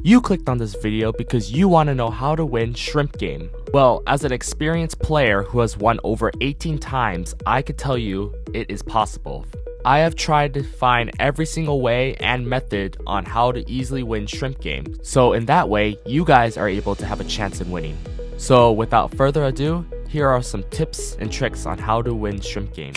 You clicked on this video because you want to know how to win Shrimp Game. Well, as an experienced player who has won over 18 times, I could tell you it is possible. I have tried to find every single way and method on how to easily win Shrimp Game, so in that way, you guys are able to have a chance in winning. So without further ado, here are some tips and tricks on how to win Shrimp Game.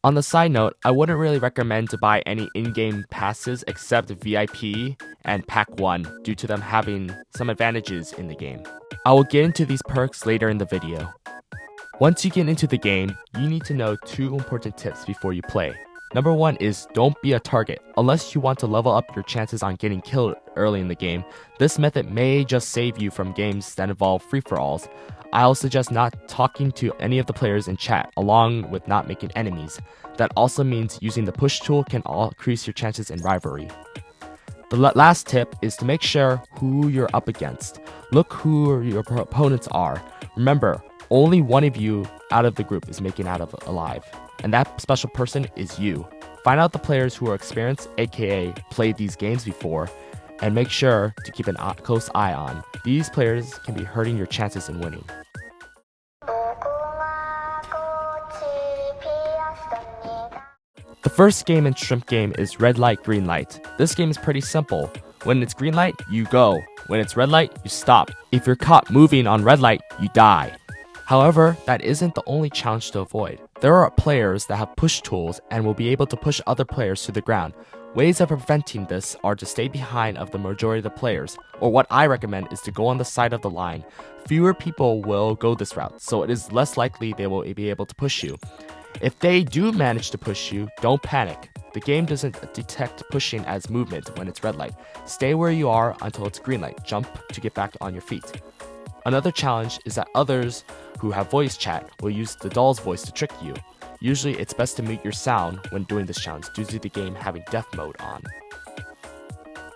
On the side note, I wouldn't really recommend to buy any in-game passes except VIP and Pack 1 due to them having some advantages in the game. I will get into these perks later in the video. Once you get into the game, you need to know 2 important tips before you play. Number 1 is don't be a target. Unless you want to level up your chances on getting killed early in the game, this method may just save you from games that involve free-for-alls. I'll suggest not talking to any of the players in chat, along with not making enemies. That also means using the push tool can increase your chances in rivalry. The last tip is to make sure who you're up against. Look who your opponents are. Remember, only one of you out of the group is making out of alive, and that special person is you. Find out the players who are experienced, aka played these games before, and make sure to keep a close eye on. These players can be hurting your chances in winning. The first game in Shrimp Game is red light, green light. This game is pretty simple. When it's green light, you go. When it's red light, you stop. If you're caught moving on red light, you die. However, that isn't the only challenge to avoid. There are players that have push tools and will be able to push other players to the ground. Ways of preventing this are to stay behind of the majority of the players, or what I recommend is to go on the side of the line. Fewer people will go this route, so it is less likely they will be able to push you. If they do manage to push you, don't panic. The game doesn't detect pushing as movement when it's red light. Stay where you are until it's green light. Jump to get back on your feet. Another challenge is that others who have voice chat will use the doll's voice to trick you. Usually it's best to mute your sound when doing this challenge due to the game having death mode on.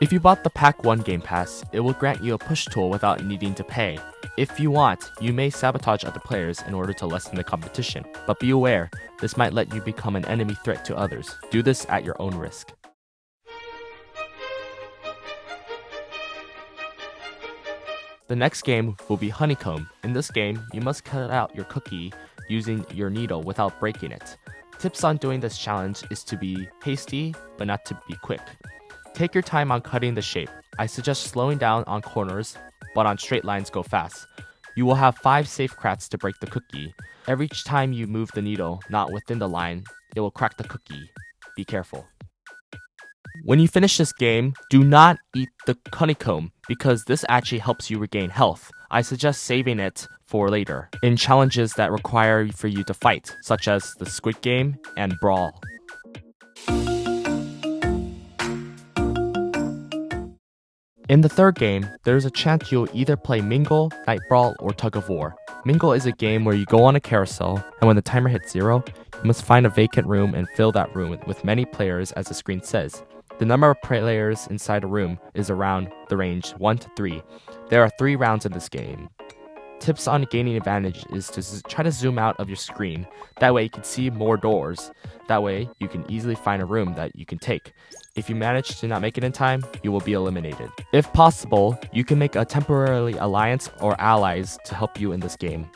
If you bought the Pack 1 Game Pass, it will grant you a push tool without needing to pay. If you want, you may sabotage other players in order to lessen the competition, but be aware, this might let you become an enemy threat to others. Do this at your own risk. The next game will be Honeycomb. In this game, you must cut out your cookie using your needle without breaking it. Tips on doing this challenge is to be hasty, but not to be quick. Take your time on cutting the shape. I suggest slowing down on corners, but on straight lines go fast. You will have 5 safe cracks to break the cookie. Every time you move the needle not within the line, it will crack the cookie. Be careful. When you finish this game, do not eat the honeycomb because this actually helps you regain health. I suggest saving it for later in challenges that require for you to fight, such as the Squid Game and Brawl. In the third game, there's a chance you'll either play Mingle, Night Brawl, or Tug of War. Mingle is a game where you go on a carousel, and when the timer hits 0, you must find a vacant room and fill that room with many players as the screen says. The number of players inside a room is around the range 1 to 3. There are 3 rounds in this game. Tips on gaining advantage is to try to zoom out of your screen. That way you can see more doors. That way you can easily find a room that you can take. If you manage to not make it in time, you will be eliminated. If possible, you can make a temporary alliance or allies to help you in this game.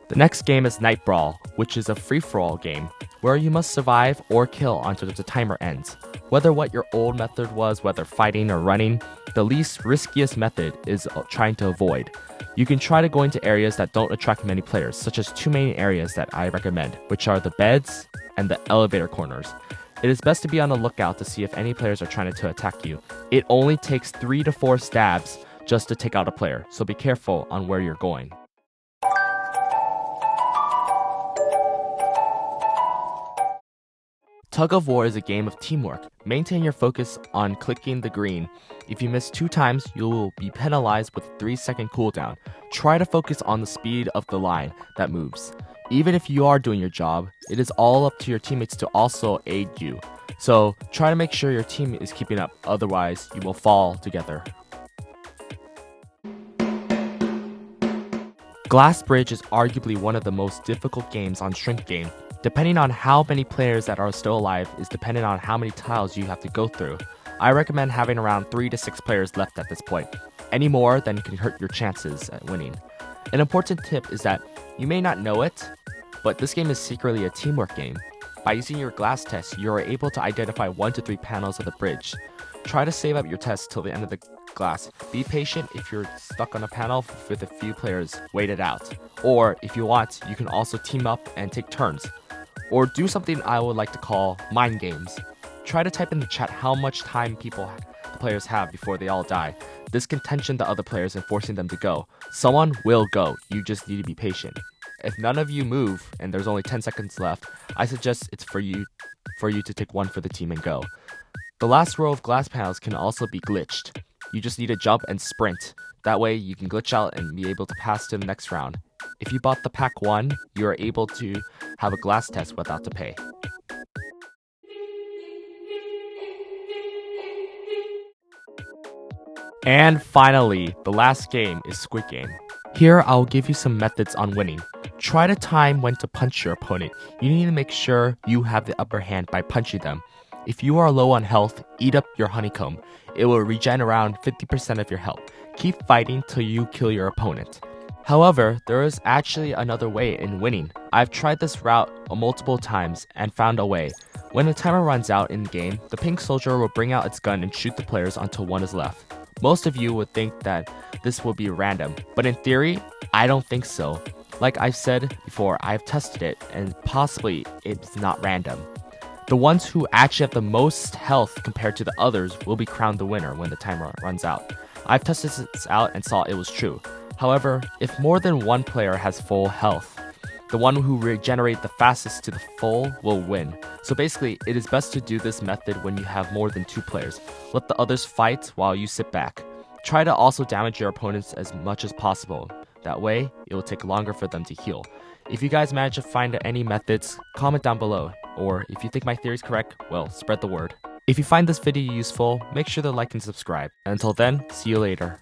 The next game is Night Brawl, which is a free-for-all game, where you must survive or kill until the timer ends. Whether what your old method was, whether fighting or running, the least riskiest method is trying to avoid. You can try to go into areas that don't attract many players, such as 2 main areas that I recommend, which are the beds and the elevator corners. It is best to be on the lookout to see if any players are trying to attack you. It only takes 3 to 4 stabs just to take out a player, so be careful on where you're going. Tug of War is a game of teamwork. Maintain your focus on clicking the green. If you miss 2 times, you will be penalized with a 3-second cooldown. Try to focus on the speed of the line that moves. Even if you are doing your job, it is all up to your teammates to also aid you. So try to make sure your team is keeping up, otherwise you will fall together. Glass Bridge is arguably one of the most difficult games on Shrimp Game. Depending on how many players that are still alive is dependent on how many tiles you have to go through. I recommend having around 3 to 6 players left at this point. Any more then can hurt your chances at winning. An important tip is that you may not know it, but this game is secretly a teamwork game. By using your glass test, you are able to identify 1 to 3 panels of the bridge. Try to save up your test till the end of the glass. Be patient if you're stuck on a panel with a few players, wait it out. Or if you want, you can also team up and take turns. Or do something I would like to call mind games. Try to type in the chat how much time the players have before they all die. This can tension the other players and forcing them to go. Someone will go, you just need to be patient. If none of you move and there's only 10 seconds left, I suggest it's for you to take one for the team and go. The last row of glass panels can also be glitched. You just need to jump and sprint. That way you can glitch out and be able to pass to the next round. If you bought the pack 1, you are able to have a glass test without to pay. And finally, the last game is Squid Game. Here, I'll give you some methods on winning. Try to time when to punch your opponent. You need to make sure you have the upper hand by punching them. If you are low on health, eat up your honeycomb. It will regen around 50% of your health. Keep fighting till you kill your opponent. However, there is actually another way in winning. I've tried this route multiple times and found a way. When the timer runs out in the game, the pink soldier will bring out its gun and shoot the players until one is left. Most of you would think that this will be random, but in theory, I don't think so. Like I've said before, I've tested it and possibly it's not random. The ones who actually have the most health compared to the others will be crowned the winner when the timer runs out. I've tested this out and saw it was true. However, if more than one player has full health, the one who regenerates the fastest to the full will win. So basically, it is best to do this method when you have more than 2 players. Let the others fight while you sit back. Try to also damage your opponents as much as possible. That way, it will take longer for them to heal. If you guys manage to find any methods, comment down below. Or if you think my theory is correct, well, spread the word. If you find this video useful, make sure to like and subscribe. And until then, see you later.